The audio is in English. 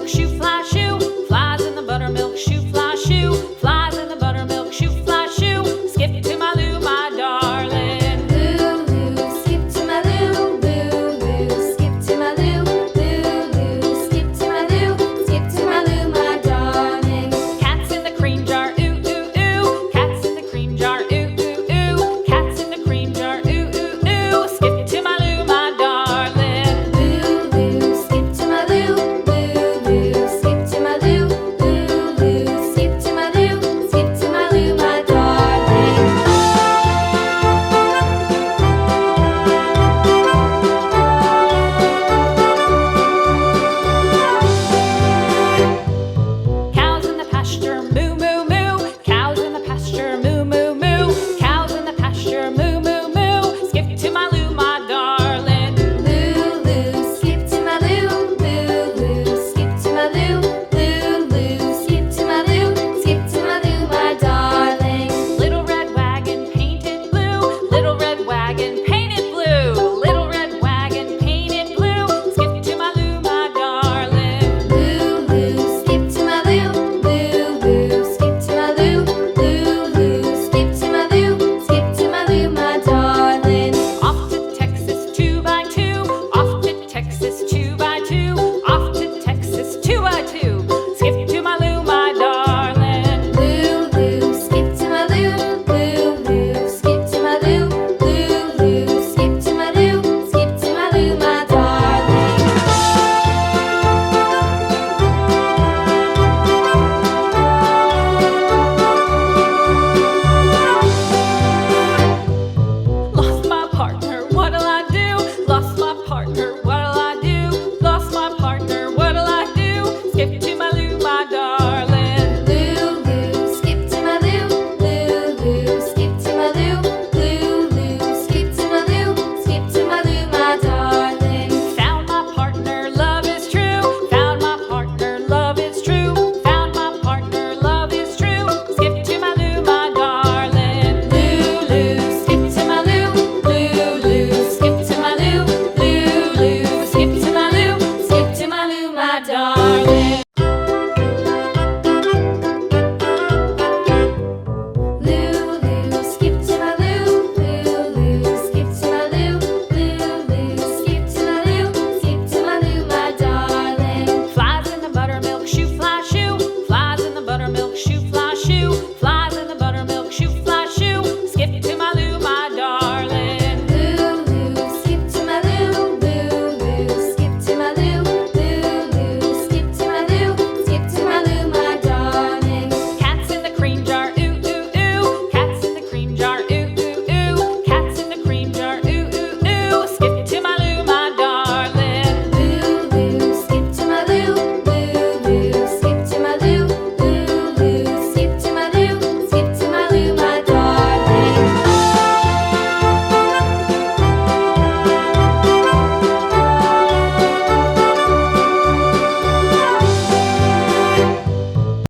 buttermilk shoe, fly shoe. Flies in the buttermilk shoe, fly shoe. Flies in the buttermilk shoe, fly shoe. Skip to my Lou, my darling. Lou, skip to my Lou, Lou, skip to my Lou, Lou, skip to my Lou, skip to my Lou, my darling. Cats in the cream jar, ooh, ooh, ooh. Cats in the cream jar, ooh, ooh, ooh. Cats in the cream jar, ooh, ooh, ooh. Skip to my Lou, my darling. Lou, skip to my Lou, Lou, skip to my Lou, Lou, skip to my Lou, skip to my Lou, my darling. Cows in the pasture, moo, moo, moo. Cows in the pasture, moo, moo, moo. Cows in the pasture, moo, moo, moo. Skip to my Lou, my darling. Lou, skip to my Lou, Lou, skip to my Lou, Lou, skip to my Lou, skip to my Lou, my darling. Little red wagon painted blue. Little red wagon painted blue. Little red wagon painted blue. Skip to my Lou, my darling. Lou, skip to my Lou, Lou, skip to my Lou, Lou, skip to my Lou, skip to my Lou, my darling. Off to Texas 2x2. Off to Texas 2x2. Off to Texas 2x2. Skip to my Lou, my darling. Lou, skip to my Lou, Lou, skip to my Lou, Lou, skip to my Lou, skip to my Lou, my darling. Lost my partner, what'll I do? Lost my partner, what'll I do? Lost my partner, what'll I do? Skip to my Lou, my darling. Lou, skip to my Lou, Lou, skip to my Lou, Lou, skip to my Lou, skip to my Lou, my darling. Found my partner, love is true. Found my partner, love is true. Found my partner, love is true. Skip to my Lou, my darling. Lou, skip to my Lou, Lou, skip to my Lou, Lou, skip to my Lou, skip to my Lou, my darling.